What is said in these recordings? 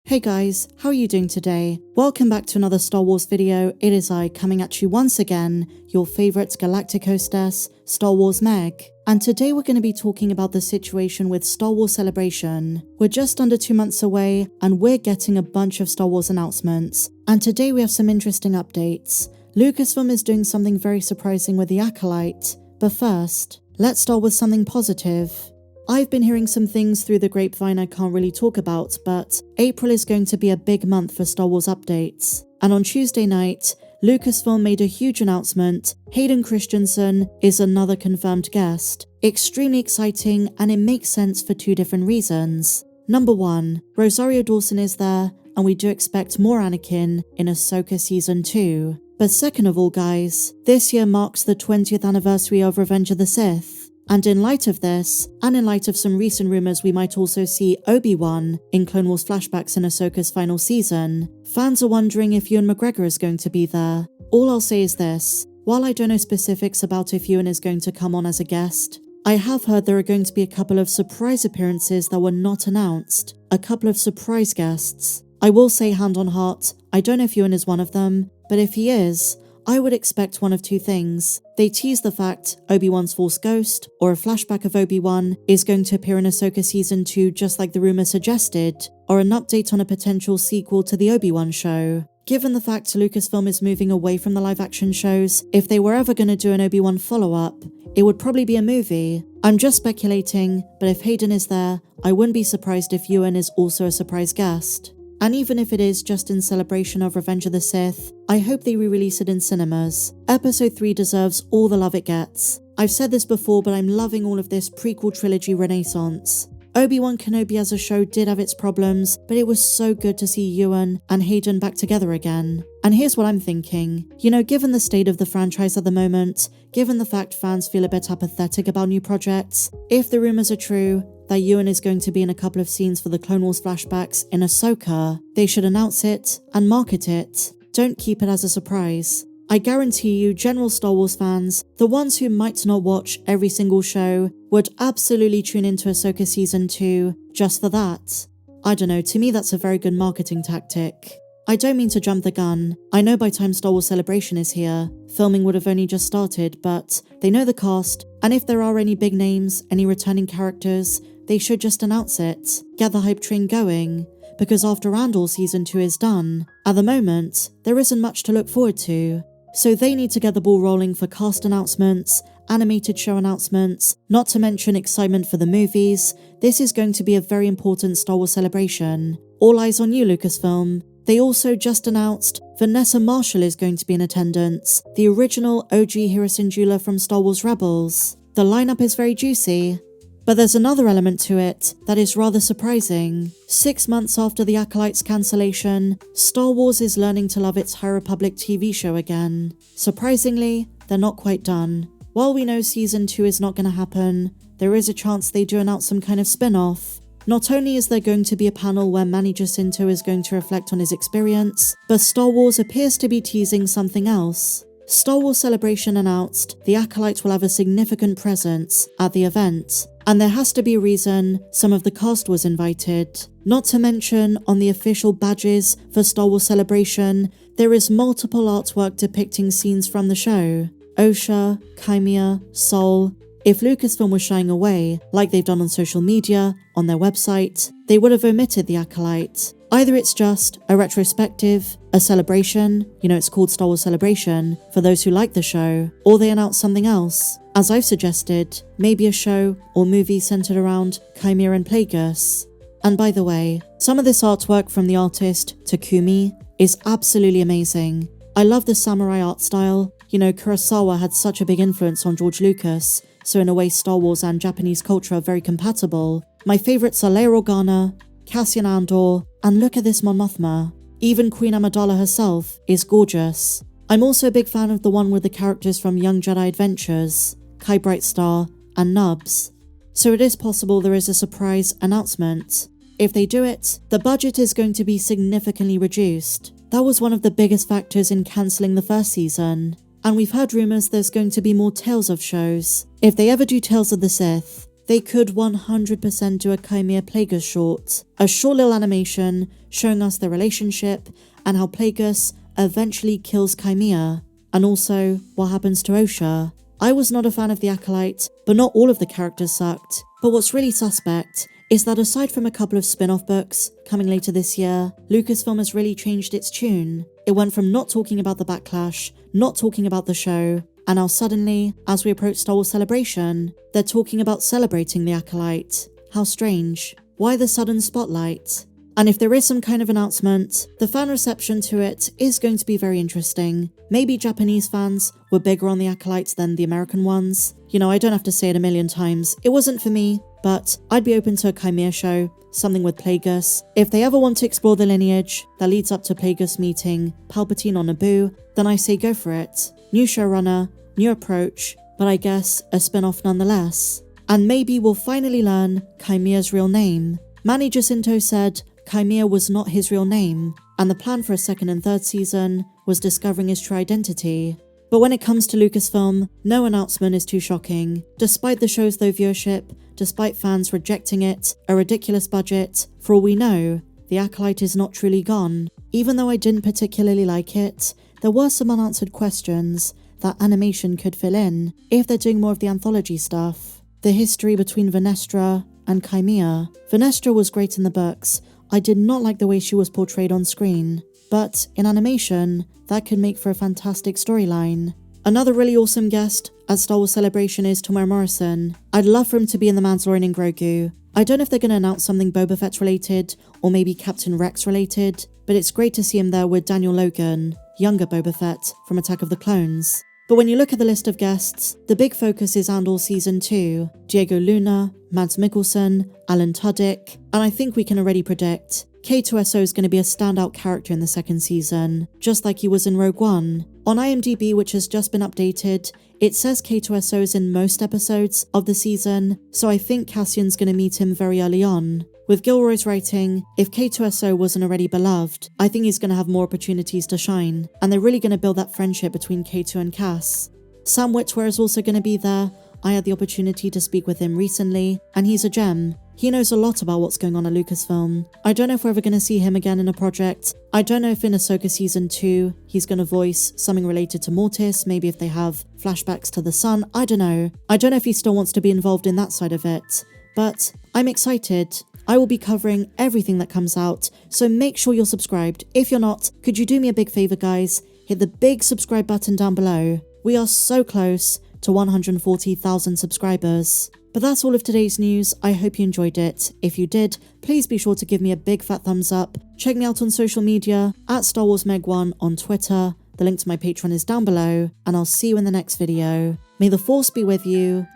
Hey guys, how are you doing today? Welcome back to another Star Wars video. It is I coming at you once again, your favourite galactic hostess, Star Wars Meg. And today we're going to be talking about the situation with Star Wars Celebration. We're just under 2 months away and we're getting a bunch of Star Wars announcements. And today we have some interesting updates. Lucasfilm is doing something very surprising with The Acolyte. But first, let's start with something positive. I've been hearing some things through the grapevine I can't really talk about, but April is going to be a big month for Star Wars updates. And on Tuesday night, Lucasfilm made a huge announcement. Hayden Christensen is another confirmed guest. Extremely exciting, and it makes sense for two different reasons. Number one, Rosario Dawson is there, and we do expect more Anakin in Ahsoka Season 2. But second of all guys, this year marks the 20th anniversary of Revenge of the Sith. And in light of this, and in light of some recent rumours we might also see Obi-Wan in Clone Wars flashbacks in Ahsoka's final season, fans are wondering if Ewan McGregor is going to be there. All I'll say is this, while I don't know specifics about if Ewan is going to come on as a guest, I have heard there are going to be a couple of surprise appearances that were not announced, a couple of surprise guests. I will say hand on heart, I don't know if Ewan is one of them, but if he is, I would expect one of two things. They tease the fact Obi-Wan's Force Ghost, or a flashback of Obi-Wan, is going to appear in Ahsoka Season 2 just like the rumour suggested, or an update on a potential sequel to the Obi-Wan show. Given the fact Lucasfilm is moving away from the live-action shows, if they were ever going to do an Obi-Wan follow-up, it would probably be a movie. I'm just speculating, but if Hayden is there, I wouldn't be surprised if Ewan is also a surprise guest. And even if it is just in celebration of Revenge of the Sith, I hope they re-release it in cinemas. Episode 3 deserves all the love it gets. I've said this before, but I'm loving all of this prequel trilogy renaissance. Obi-Wan Kenobi as a show did have its problems, but it was so good to see Ewan and Hayden back together again. And here's what I'm thinking. You know, given the state of the franchise at the moment, given the fact fans feel a bit apathetic about new projects, if the rumours are true, that Ewan is going to be in a couple of scenes for the Clone Wars flashbacks in Ahsoka, they should announce it and market it. Don't keep it as a surprise. I guarantee you, general Star Wars fans, the ones who might not watch every single show, would absolutely tune into Ahsoka Season 2 just for that. I don't know, to me that's a very good marketing tactic. I don't mean to jump the gun. I know by time Star Wars Celebration is here, filming would have only just started, but they know the cast, and if there are any big names, any returning characters, they should just announce it, get the hype train going, because after Andor Season 2 is done, at the moment, there isn't much to look forward to. So they need to get the ball rolling for cast announcements, animated show announcements, not to mention excitement for the movies. This is going to be a very important Star Wars celebration. All eyes on you, Lucasfilm. They also just announced Vanessa Marshall is going to be in attendance, the original OG Hera Syndulla from Star Wars Rebels. The lineup is very juicy. But there's another element to it that is rather surprising. 6 months after The Acolyte's cancellation, Star Wars is learning to love its High Republic TV show again. Surprisingly, they're not quite done. While we know Season 2 is not going to happen, there is a chance they do announce some kind of spin-off. Not only is there going to be a panel where Manny Jacinto is going to reflect on his experience, but Star Wars appears to be teasing something else. Star Wars Celebration announced The Acolyte will have a significant presence at the event, and there has to be a reason some of the cast was invited. Not to mention, on the official badges for Star Wars Celebration, there is multiple artwork depicting scenes from the show. Osha, Qimir, Sol. If Lucasfilm was shying away, like they've done on social media, on their website, they would have omitted The Acolyte. Either it's just a retrospective, a celebration, you know it's called Star Wars Celebration, for those who like the show, or they announce something else. As I've suggested, maybe a show or movie centered around Qimir and Plagueis. And by the way, some of this artwork from the artist Qimir is absolutely amazing. I love the samurai art style. You know, Kurosawa had such a big influence on George Lucas, so in a way Star Wars and Japanese culture are very compatible. My favourites are Leia Organa, Cassian Andor, and look at this Mon Mothma. Even Queen Amidala herself is gorgeous. I'm also a big fan of the one with the characters from Young Jedi Adventures, Kai Brightstar, and Nubs. So it is possible there is a surprise announcement. If they do it, the budget is going to be significantly reduced. That was one of the biggest factors in cancelling the first season. And we've heard rumours there's going to be more Tales of shows. If they ever do Tales of the Sith, they could 100% do a Qimir Plagueis short. A short little animation showing us their relationship and how Plagueis eventually kills Qimir, and also what happens to Osha. I was not a fan of The Acolyte, but not all of the characters sucked. But what's really suspect is that aside from a couple of spin-off books coming later this year, Lucasfilm has really changed its tune. It went from not talking about the backlash, not talking about the show, and now suddenly, as we approach Star Wars Celebration, they're talking about celebrating The Acolyte. How strange. Why the sudden spotlight? And if there is some kind of announcement, the fan reception to it is going to be very interesting. Maybe Japanese fans were bigger on The Acolyte than the American ones. You know, I don't have to say it a million times. It wasn't for me, but I'd be open to a Qimir show, something with Plagueis. If they ever want to explore the lineage that leads up to Plagueis meeting Palpatine on Naboo, then I say go for it. New showrunner, new approach, but I guess a spin-off nonetheless. And maybe we'll finally learn Qimir's real name. Manny Jacinto said Qimir was not his real name, and the plan for a second and third season was discovering his true identity. But when it comes to Lucasfilm, no announcement is too shocking. Despite the show's low viewership, despite fans rejecting it, a ridiculous budget, for all we know, The Acolyte is not truly gone. Even though I didn't particularly like it, there were some unanswered questions that animation could fill in if they're doing more of the anthology stuff. The history between Venestra and Qimir. Venestra was great in the books. I did not like the way she was portrayed on screen, but in animation, that could make for a fantastic storyline. Another really awesome guest at Star Wars Celebration is Qimir Morrison. I'd love for him to be in The Mandalorian and Grogu. I don't know if they're going to announce something Boba Fett related, or maybe Captain Rex related, but it's great to see him there with Daniel Logan, younger Boba Fett from Attack of the Clones. But when you look at the list of guests, the big focus is Andor Season 2, Diego Luna, Mads Mikkelsen, Alan Tudyk, and I think we can already predict K2SO is going to be a standout character in the second season, just like he was in Rogue One. On IMDb, which has just been updated, it says K2SO is in most episodes of the season, so I think Cassian's going to meet him very early on. With Gilroy's writing, if K2SO wasn't already beloved, I think he's going to have more opportunities to shine, and they're really going to build that friendship between K2 and Cass. Sam Witwer is also going to be there. I had the opportunity to speak with him recently, and he's a gem. He knows a lot about what's going on at Lucasfilm. I don't know if we're ever going to see him again in a project. I don't know if in Ahsoka Season 2 he's going to voice something related to Mortis, maybe if they have flashbacks to the son, I don't know. I don't know if he still wants to be involved in that side of it. But I'm excited. I will be covering everything that comes out, so make sure you're subscribed. If you're not, could you do me a big favor, guys? Hit the big subscribe button down below. We are so close to 140,000 subscribers. But that's all of today's news. I hope you enjoyed it. If you did, please be sure to give me a big fat thumbs up. Check me out on social media at Star Wars Meg1 on Twitter. The link to my Patreon is down below, and I'll see you in the next video. May the Force be with you,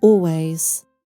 always.